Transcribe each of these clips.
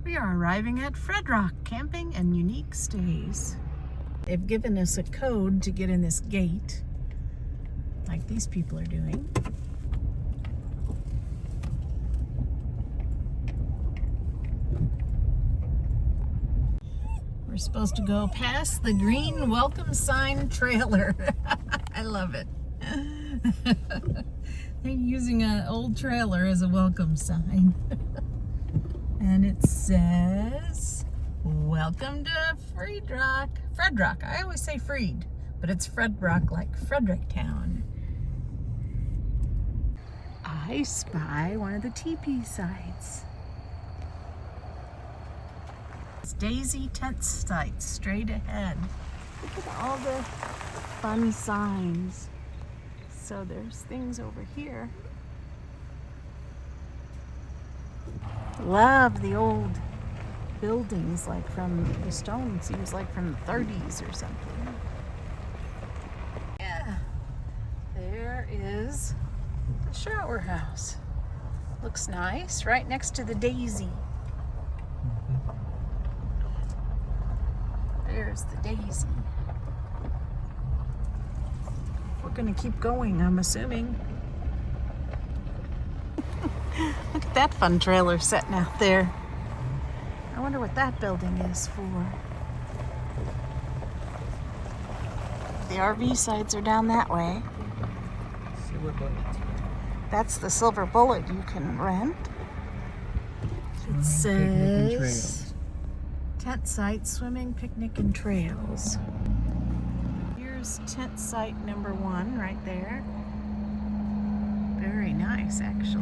We are arriving at Fredrock Camping and Unique Stays. They've given us a code to get in this gate, like these people are doing. We're supposed to go past the green welcome sign trailer. I love it. They're using an old trailer as a welcome sign. And it says, welcome to Fredrock. I always say Freed, but it's Fredrock, like Fredericktown. I spy one of the teepee sites. It's Daisy tent site straight ahead. Look at all the fun signs. So there's things over here. Love the old buildings, like from the stone, seems like from the 30s or something. Yeah, there is the shower house. Looks nice, right next to the Daisy. There's the Daisy. We're gonna keep going, I'm assuming. Look at that fun trailer setting out there. I wonder what that building is for. The RV sites are down that way. Silver Bullet. That's the Silver Bullet you can rent. It says tent site, swimming, picnic, and trails. Here's tent site number 1 right there. Very nice, actually.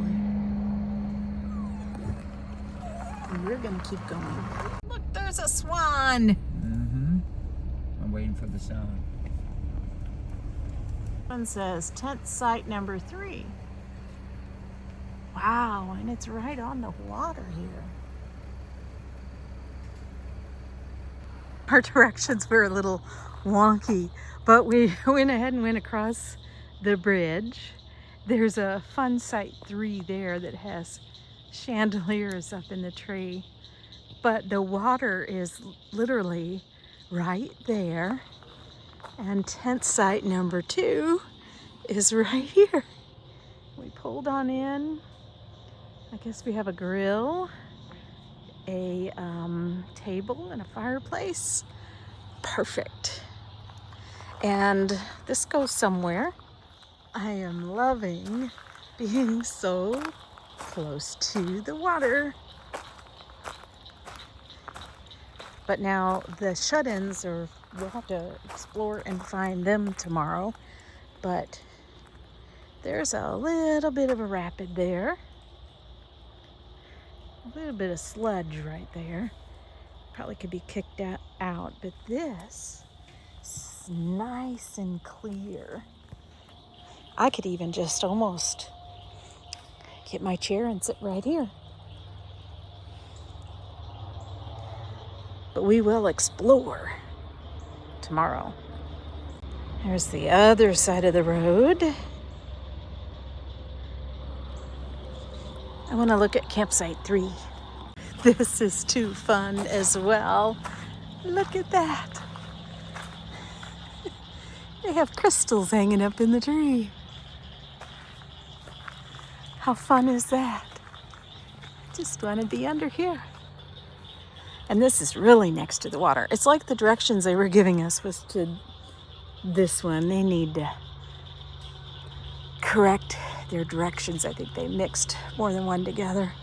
And we're gonna keep going. Look, there's a swan. I'm waiting for the sound. One says tent site number 3. Wow, and it's right on the water here. Our directions were a little wonky, but we went ahead and went across the bridge. There's a fun site 3 there that has chandeliers up in the tree, but the water is literally right there, and tent site number 2 is right here. We pulled on in. I guess we have a grill, a table, and a fireplace. Perfect. And this goes somewhere. I am loving being so close to the water. But now the shut-ins we'll have to explore and find them tomorrow. But there's a little bit of a rapid there. A little bit of sludge right there. Probably could be kicked out, but this is nice and clear. I could even just almost get my chair and sit right here. But we will explore tomorrow. There's the other side of the road. I want to look at campsite 3. This is too fun as well. Look at that. They have crystals hanging up in the tree. How fun is that? Just want to be under here. And this is really next to the water. It's like the directions they were giving us was to this one. They need to correct their directions. I think they mixed more than one together.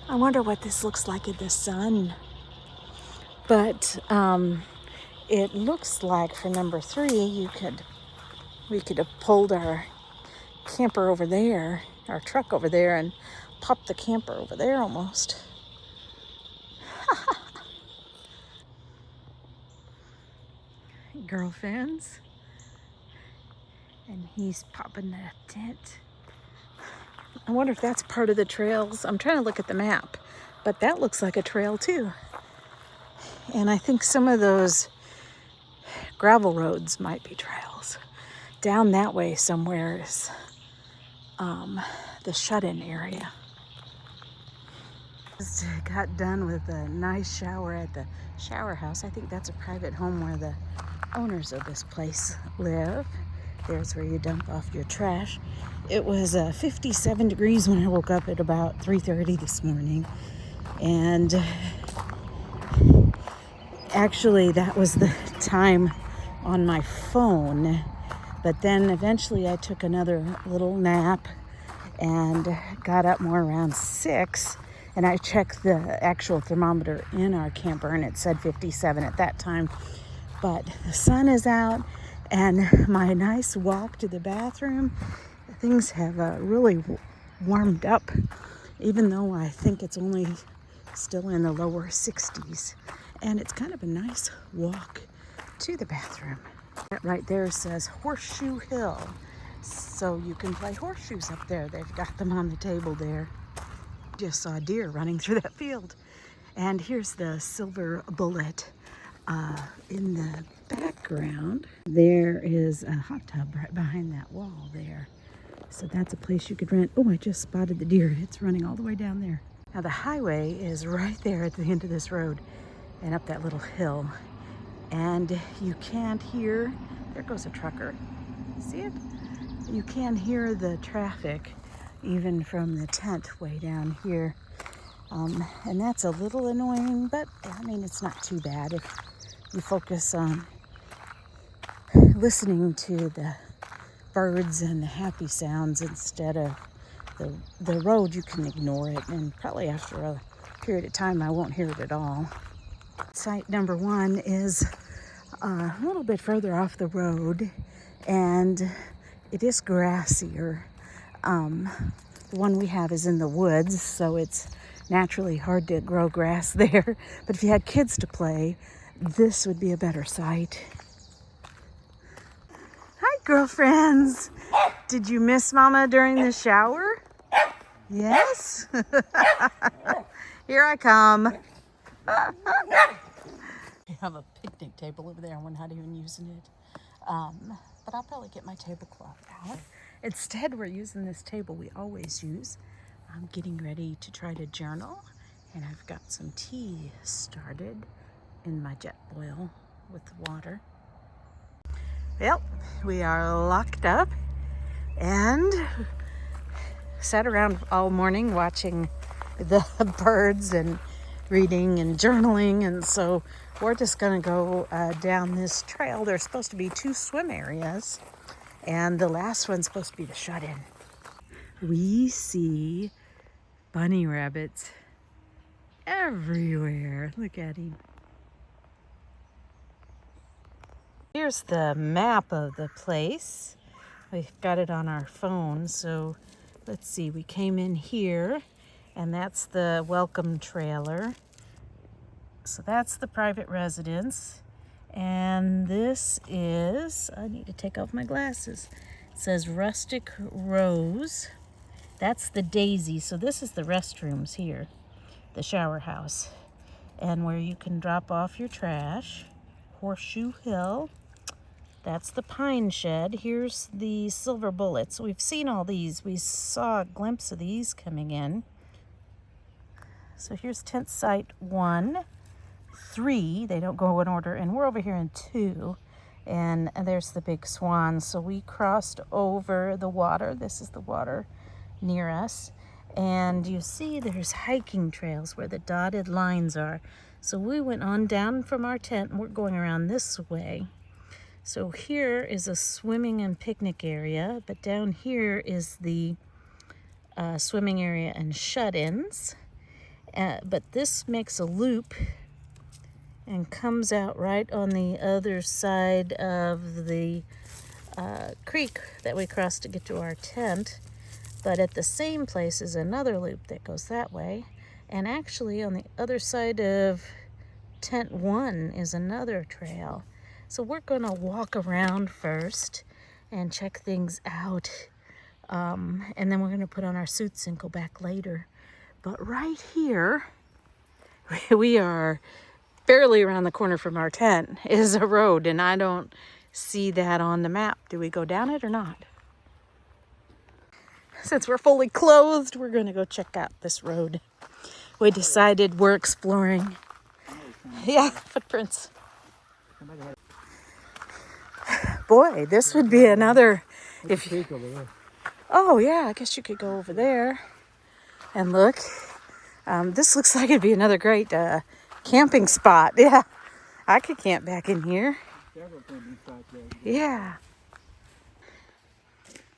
I wonder what this looks like in the sun. But it looks like for number 3, we could have pulled our camper over there, our truck over there, and popped the camper over there almost. Girlfriends. And he's popping the tent. I wonder if that's part of the trails. I'm trying to look at the map, but that looks like a trail too. And I think some of those gravel roads might be trails. Down that way somewhere is the shut-in area. Just got done with a nice shower at the shower house. I think that's a private home where the owners of this place live. There's where you dump off your trash. It was 57 degrees when I woke up at about 3:30 this morning. And actually that was the time on my phone. But then eventually I took another little nap and got up more around 6. And I checked the actual thermometer in our camper and it said 57 at that time. But the sun is out and my nice walk to the bathroom, things have really warmed up, even though I think it's only still in the lower 60s. And it's kind of a nice walk to the bathroom. That right there says Horseshoe Hill. So you can play horseshoes up there. They've got them on the table there. Just saw a deer running through that field. And here's the Silver Bullet. In the background, there is a hot tub right behind that wall there. So that's a place you could rent. Oh, I just spotted the deer. It's running all the way down there. Now the highway is right there at the end of this road and up that little hill. And you can't hear, there goes a trucker. See it? You can't hear the traffic even from the tent way down here. And that's a little annoying, but I mean, it's not too bad if you focus on listening to the birds and the happy sounds instead of the road. You can ignore it, and probably after a period of time I won't hear it at all. Site number 1 is a little bit further off the road, and it is grassier. The one we have is in the woods, so it's naturally hard to grow grass there. But if you had kids to play, this would be a better site. Hi, girlfriends. Did you miss Mama during the shower? Yes? Here I come. We have a picnic table over there. We're not even using it. But I'll probably get my tablecloth out. Instead, we're using this table we always use. I'm getting ready to try to journal, and I've got some tea started in my jet boil with water. Well, we are locked up and sat around all morning watching the birds and reading and journaling, and so we're just gonna go down this trail. There's supposed to be 2 swim areas, and the last one's supposed to be the shut-in. We see bunny rabbits everywhere. Look at him. Here's the map of the place. We've got it on our phone, so let's see. We came in here, and that's the welcome trailer. So that's the private residence. And this is, I need to take off my glasses. It says Rustic Rose. That's the Daisy. So this is the restrooms here, the shower house, and where you can drop off your trash. Horseshoe Hill. That's the Pine Shed. Here's the Silver Bullets. We've seen all these. We saw a glimpse of these coming in. So here's tent site 1, 3. They don't go in order, and we're over here in 2. And there's the big swan. So we crossed over the water. This is the water near us. And you see there's hiking trails where the dotted lines are. So we went on down from our tent, and we're going around this way. So here is a swimming and picnic area, but down here is the swimming area and shut-ins. But this makes a loop and comes out right on the other side of the creek that we crossed to get to our tent. But at the same place is another loop that goes that way. And actually on the other side of tent 1 is another trail. So we're gonna walk around first and check things out. And then we're gonna put on our suits and go back later. But right here, we are barely around the corner from our tent, is a road, and I don't see that on the map. Do we go down it or not? Since we're fully clothed, we're gonna go check out this road. we decided we're exploring. Yeah, footprints. Boy, this would be another. Oh yeah, I guess you could go over there and look. This looks like it'd be another great camping spot. Yeah, I could camp back in here. Yeah.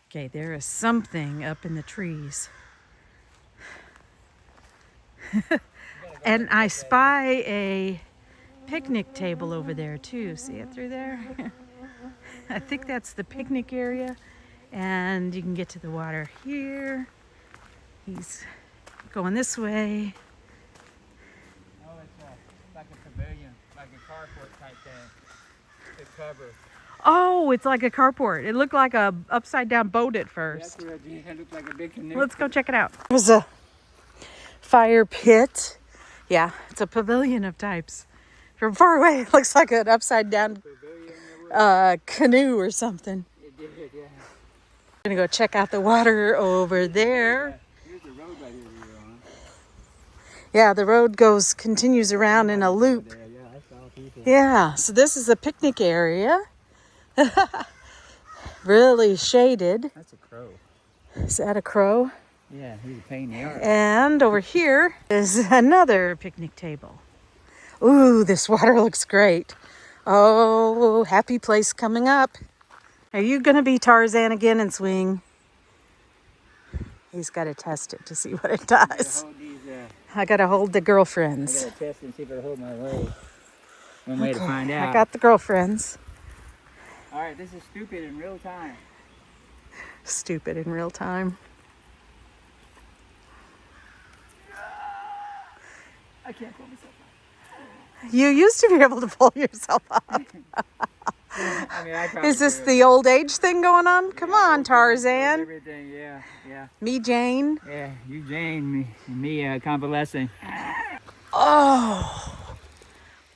Okay, there is something up in the trees. And I spy a picnic table over there too. See it through there? I think that's the picnic area. And you can get to the water here. He's going this way. Oh, it's like a pavilion, like a carport type thing. The cover. Oh, it's like a carport. It looked like a upside down boat at first. That's what it looked like, a big canoe. Let's go check it out. There's a fire pit. Yeah, it's a pavilion of types. From far away, it looks like an upside down canoe or something. It did, yeah. We're gonna go check out the water over there. Here's the road right here you're on. Yeah, the road continues around in a loop. Yeah, I saw people. Yeah, so this is a picnic area. Really shaded. That's a crow. Is that a crow? Yeah, he's a pain in the arse. And over here is another picnic table. Ooh, this water looks great. Oh, happy place coming up. Are you going to be Tarzan again and swing? He's got to test it to see what it does. I got to hold the girlfriends. I got to test it and see if it'll hold my leg. One way to find out. I got the girlfriends. All right, this is stupid in real time. Stupid in real time. I can't pull myself up. You used to be able to pull yourself up. I mean, I probably Is this do. the old age thing going on? Come on, Tarzan. Everything, yeah. Me, Jane. Yeah, you Jane, me convalescing. Oh,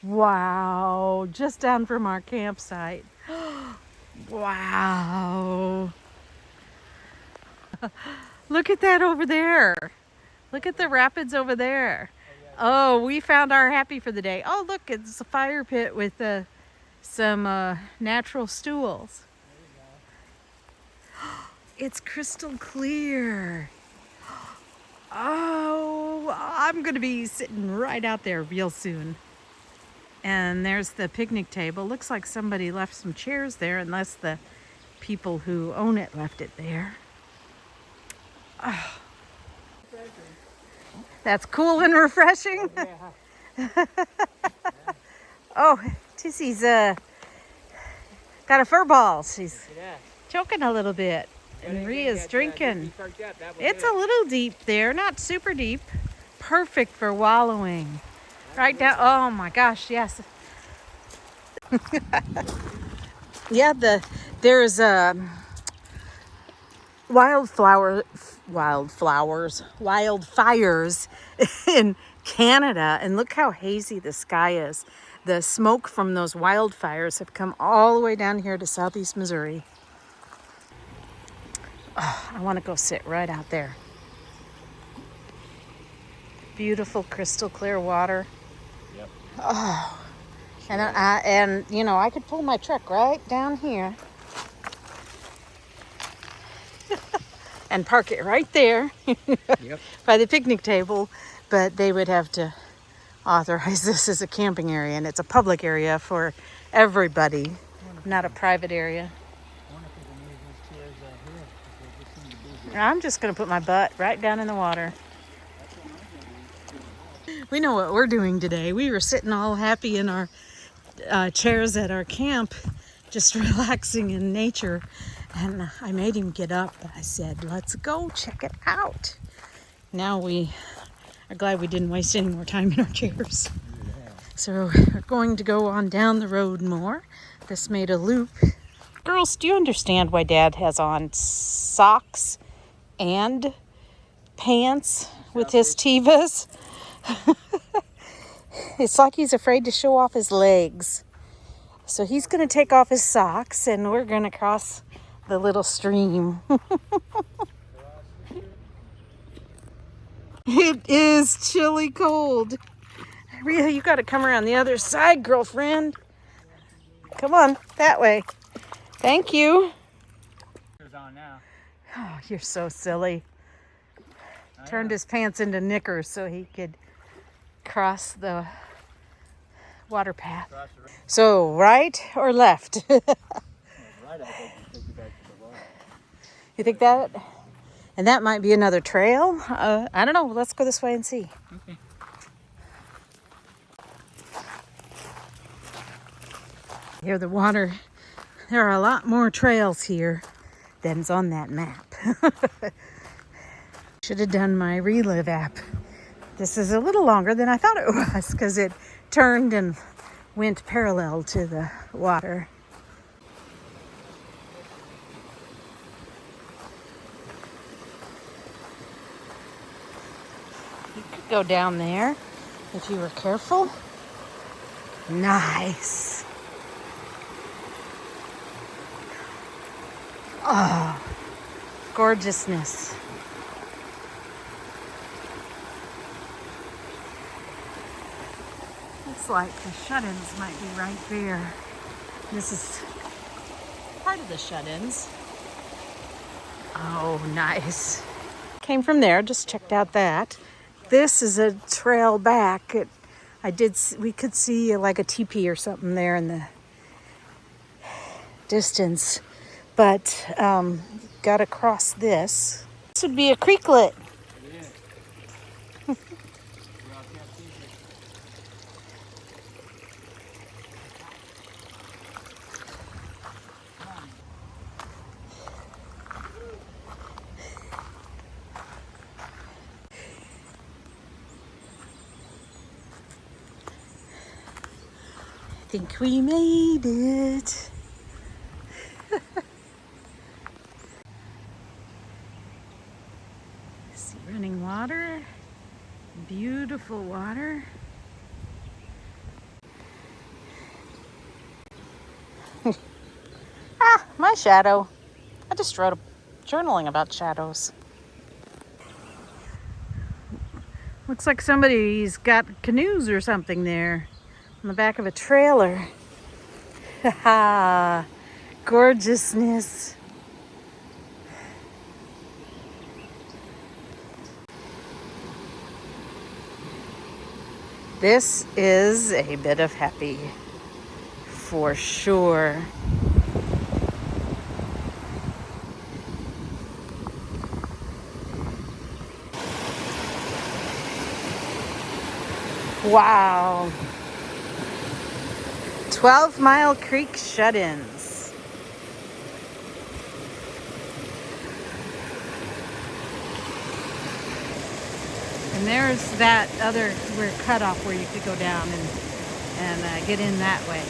wow. Just down from our campsite. Wow. Look at that over there. Look at the rapids over there. Oh, we found our happy for the day. Oh, look, it's a fire pit with some natural stools. It's crystal clear. Oh, I'm going to be sitting right out there real soon. And there's the picnic table. Looks like somebody left some chairs there, unless the people who own it left it there. Oh. That's cool and refreshing. Oh, Tissy's got a fur ball. She's choking a little bit. And Rhea's drinking. It's a little deep there, not super deep. Perfect for wallowing. Right down. Oh my gosh, yes. Yeah, there's wildfires in Canada, and look how hazy the sky is. The smoke from those wildfires have come all the way down here to southeast Missouri. Oh, I want to go sit right out there. Beautiful crystal clear water. Yep. Oh, and you know, I could pull my truck right down here and park it right there. Yep. By the picnic table, but they would have to authorize this as a camping area, and it's a public area for everybody, not a private area. I'm just going to put my butt right down in the water. We know what we're doing today. We were sitting all happy in our chairs at our camp, just relaxing in nature. And I made him get up. I said, let's go check it out. Now we are glad we didn't waste any more time in our chairs. So we're going to go on down the road more. This made a loop. Girls, do you understand why Dad has on socks and pants with his Tevas? It's like he's afraid to show off his legs. So he's going to take off his socks and we're going to cross the little stream. It is chilly cold. Rhea, you got to come around the other side, girlfriend. Come on, that way. Thank you. It's on now. Oh, you're so silly. I Turned am. his pants into knickers so he could cross the water path. Cross the road. So, right or left? Right, I think you take you back to the water. You think that? And that might be another trail. I don't know. Let's go this way and see. Okay. Here, the water. There are a lot more trails here than's on that map. Should have done my Relive app. This is a little longer than I thought it was because it turned and went parallel to the water. You could go down there if you were careful. Nice. Oh, gorgeousness. Looks like the shut-ins might be right there. This is part of the shut-ins. Oh, nice. Came from there, just checked out that. This is a trail back. We could see like a teepee or something there in the distance, but got to cross this. This would be a creeklet. It is. We're all kept secret. I think we made it. See running water, beautiful water. My shadow. I just wrote a journaling about shadows. Looks like somebody's got canoes or something there on the back of a trailer. Haha, gorgeousness. This is a bit of happy, for sure. Wow. 12 Mile Creek shut-ins. And there's that other cutoff where you could go down and get in that way.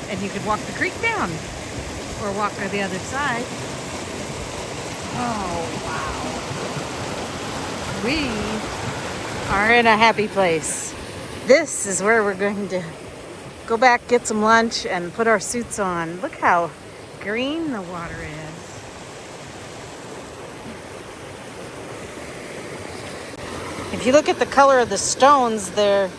And you could walk the creek down or walk to the other side. Oh, wow. We are in a happy place. This is where we're going to go back, get some lunch, and put our suits on. Look how green the water is. If you look at the color of the stones, they're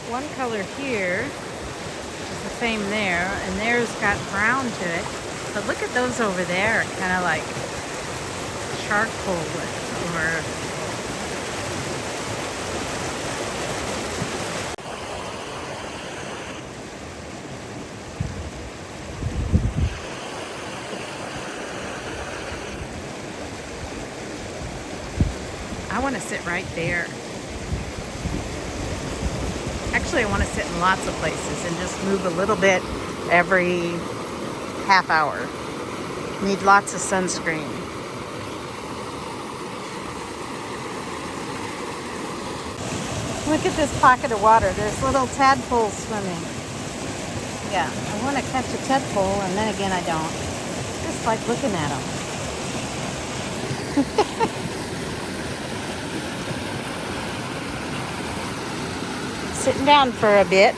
one color here is the same there, and there's got brown to it. But look at those over there, kind of like charcoal or I want to sit right there. Actually, I want to sit in lots of places and just move a little bit every half hour. Need lots of sunscreen. Look at this pocket of water. There's little tadpoles swimming. Yeah, I want to catch a tadpole, and then again I don't. Just like looking at them. Sitting down for a bit.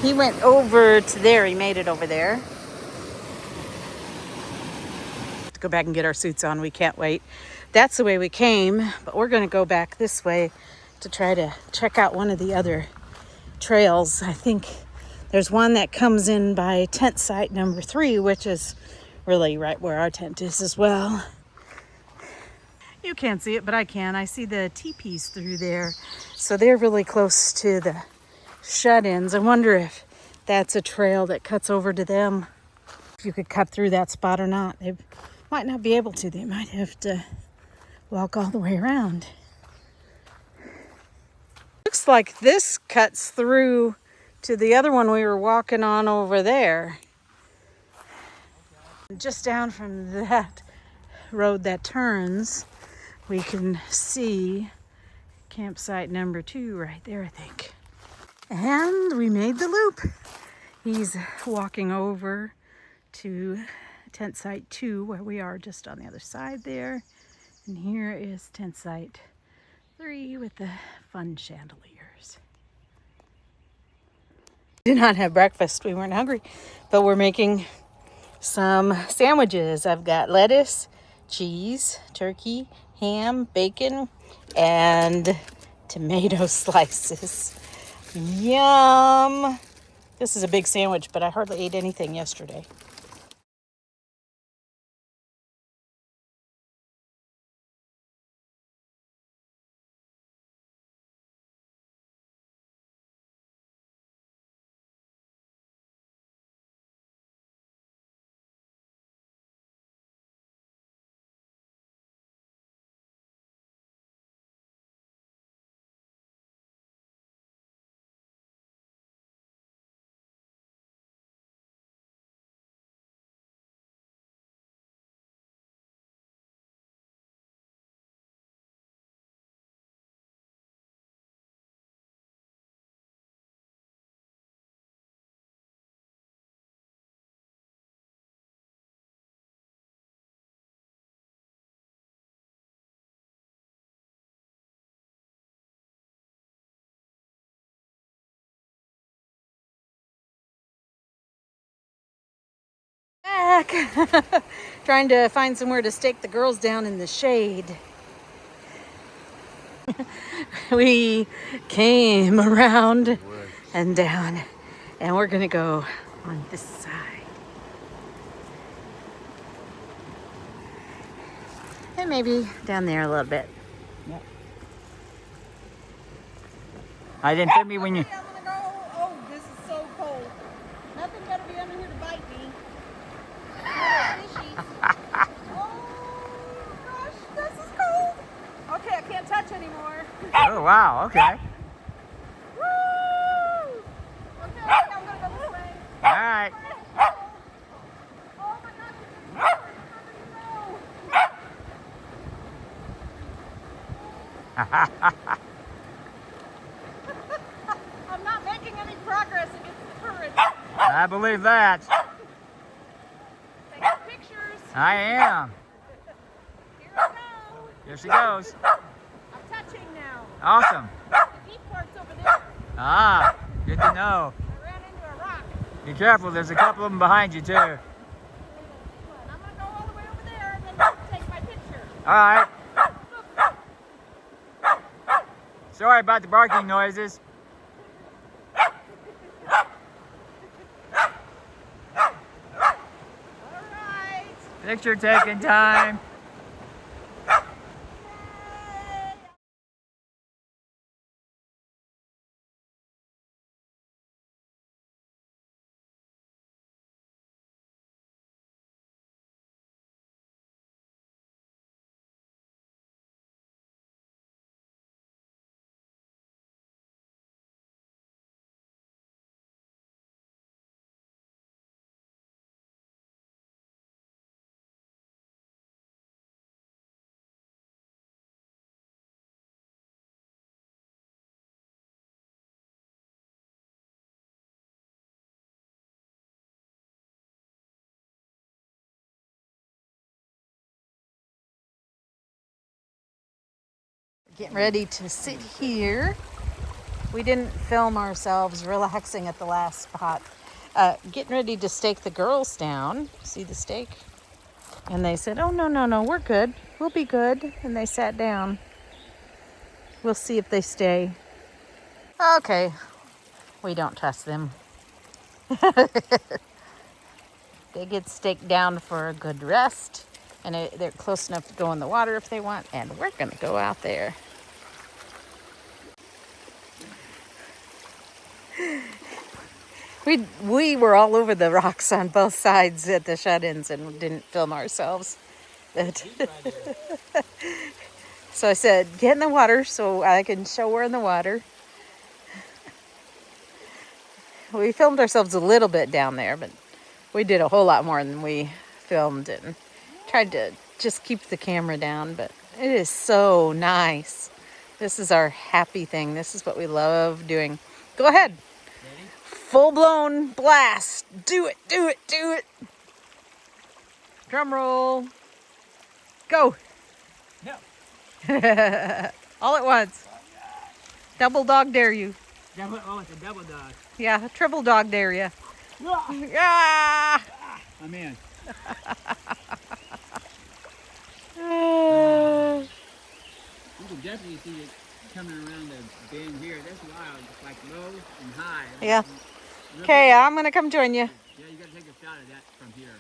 He went over to there. He made it over there. To go back and get our suits on. We can't wait. That's the way we came, but we're going to go back this way to try to check out one of the other trails. I think there's one that comes in by tent site number 3, which is really right where our tent is as well. You can't see it, but I can. I see the teepees through there. So they're really close to the shut-ins. I wonder if that's a trail that cuts over to them. If you could cut through that spot or not. They might not be able to. They might have to walk all the way around. Looks like this cuts through to the other one we were walking on over there. Just down from that road that turns, we can see campsite number 2 right there, I think. And we made the loop. He's walking over to tent site 2, where we are just on the other side there. And here is tent site 3 with the fun chandeliers. We did not have breakfast. We weren't hungry, but we're making some sandwiches. I've got lettuce, cheese, turkey, ham, bacon, and tomato slices. Yum! This is a big sandwich, but I hardly ate anything yesterday. Back! Trying to find somewhere to stake the girls down in the shade. We came around and down, and we're gonna go on this side. And maybe down there a little bit. Yep. I didn't fit me when you. Okay, I'm gonna go. Oh, this is so cold. Nothing better be under here to bite me. Fishies. Oh gosh, this is cold. Okay, I can't touch anymore. Oh wow. Okay. Woo! Okay, I'm gonna go this way. All right. Oh my gosh, this is hard. I'm not making any progress against the current. I believe that. Take some pictures. I am. Here we go. Here she goes. I'm touching now. Awesome. The deep part's over there. Ah, good to know. I ran into a rock. Be careful. There's a couple of them behind you too. And I'm gonna go all the way over there and then take my picture. All right. Sorry about the barking noises. All right. Picture taking time. Getting ready to sit here. We didn't film ourselves relaxing at the last spot. Getting ready to stake the girls down. See the stake? And they said, oh, no, no, no, we're good. We'll be good. And they sat down. We'll see if they stay. Okay, we don't trust them. They get staked down for a good rest. And they're close enough to go in the water if they want. And we're going to go out there. We were all over the rocks on both sides at the shut-ins and didn't film ourselves. So I said, get in the water so I can show we're in the water. We filmed ourselves a little bit down there, but we did a whole lot more than we filmed and tried to just keep the camera down. But it is so nice. This is our happy thing. This is what we love doing. Go ahead. Ready? Full-blown blast. Do it, do it, do it. Drum roll. Go. No. All at once. Double dog dare you. Oh, it's a double dog. Yeah, triple dog dare you. Ah, Yeah. I'm in. You can definitely see it coming around the bend here. That's wild. It's like low and high. Yeah. Okay, I'm gonna come join you. Yeah, you gotta take a shot of that from here.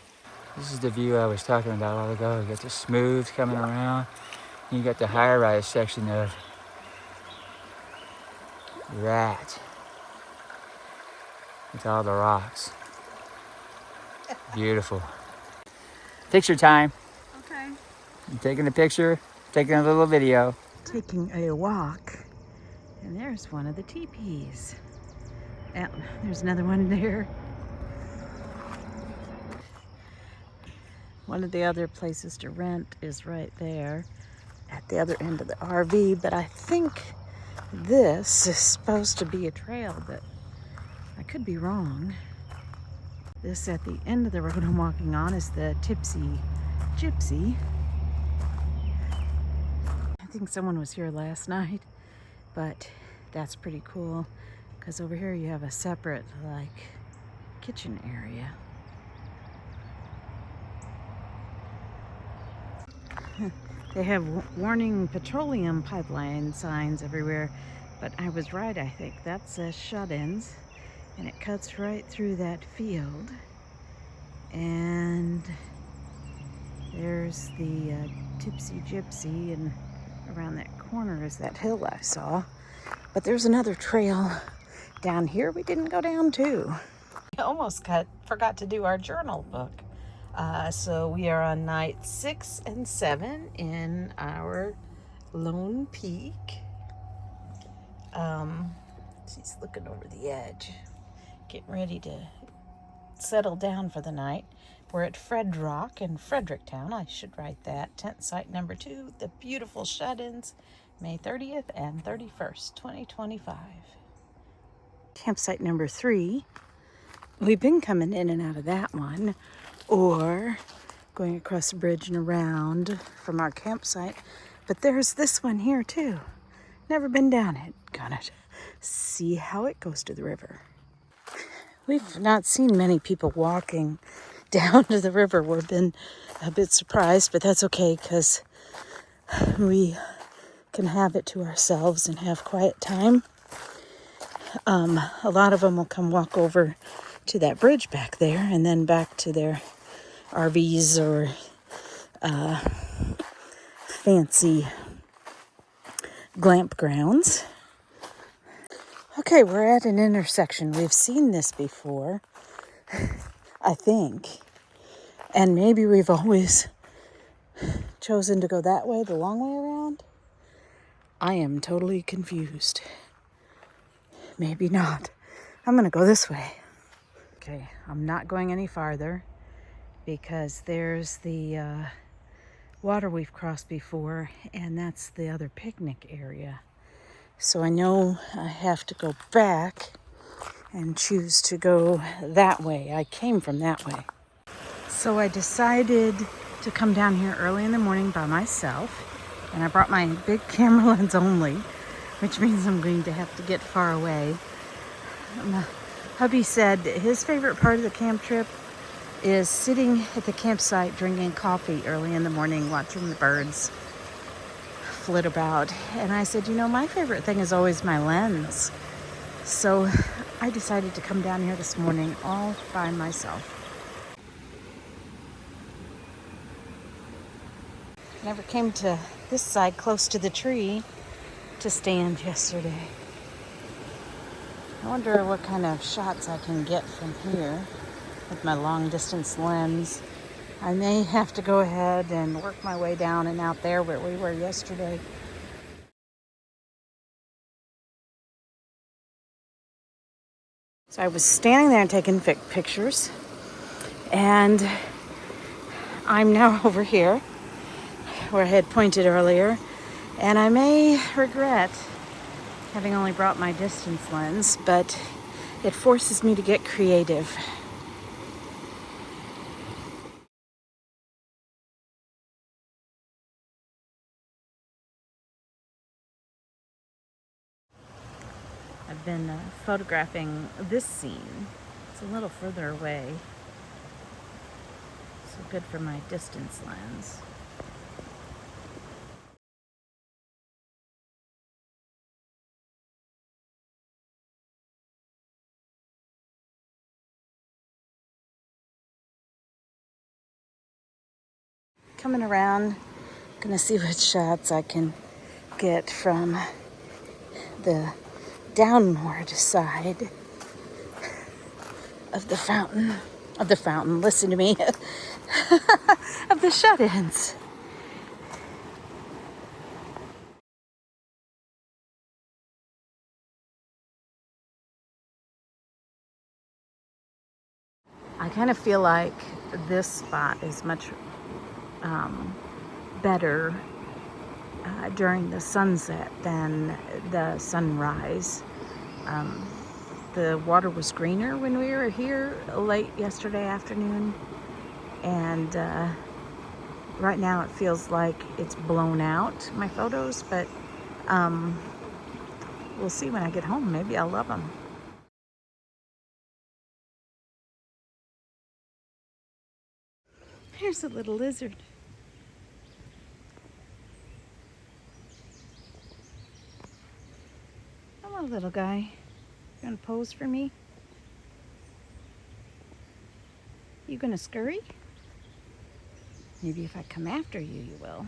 This is the view I was talking about a while ago. You got the smooth coming around. And you got the high rise section of that. With all the rocks. Beautiful. Picture time. Okay. I'm taking a picture, taking a little video. Taking a walk, and there's one of the teepees. Yeah, there's another one there. One of the other places to rent is right there at the other end of the RV, but I think this is supposed to be a trail, but I could be wrong. This at the end of the road I'm walking on is the Tipsy Gypsy. I think someone was here last night, but that's pretty cool because over here you have a separate like kitchen area. They have warning petroleum pipeline signs everywhere, but I was right, I think. That's shut-ins, and it cuts right through that field. And there's the Tipsy Gypsy, and around that corner is that hill I saw. But there's another trail down here we didn't go down to. I almost forgot to do our journal book. So we are on night 6 and 7 in our Lone Peak. She's looking over the edge, getting ready to settle down for the night. We're at Fredrock in Fredericktown. I should write that. Tent site number 2, the beautiful shut-ins, May 30th and 31st, 2025. Campsite number 3. We've been coming in and out of that one, or going across the bridge and around from our campsite. But there's this one here too. Never been down it. Gonna see how it goes to the river. We've not seen many people walking down to the river. We've been a bit surprised, but that's okay because we can have it to ourselves and have quiet time. A lot of them will come walk over to that bridge back there and then back to their RVs or fancy glamp grounds. Okay, we're at an intersection. We've seen this before, I think. And maybe we've always chosen to go that way, the long way around. I am totally confused. Maybe not. I'm gonna go this way. Okay, I'm not going any farther because there's the water we've crossed before, and that's the other picnic area. So I know I have to go back and choose to go that way. I came from that way. So I decided to come down here early in the morning by myself, and I brought my big camera lens only, which means I'm going to have to get far away. Hubby said his favorite part of the camp trip is sitting at the campsite drinking coffee early in the morning, watching the birds flit about. And I said, you know, my favorite thing is always my lens. So I decided to come down here this morning all by myself. Never came to this side close to the tree to stand yesterday. I wonder what kind of shots I can get from here with my long distance lens. I may have to go ahead and work my way down and out there where we were yesterday. So I was standing there and taking pictures, and I'm now over here where I had pointed earlier, and I may regret having only brought my distance lens, but it forces me to get creative. I've been photographing this scene. It's a little further away, so good for my distance lens. Coming around, gonna see what shots I can get from the downward side of the fountain, listen to me, of the shut-ins. I kind of feel like this spot is much better during the sunset than the sunrise. The water was greener when we were here late yesterday afternoon, and right now it feels like it's blown out, my photos, but we'll see when I get home. Maybe I'll love them. Here's a little lizard. Hello, little guy. You gonna pose for me? You gonna scurry? Maybe if I come after you, you will.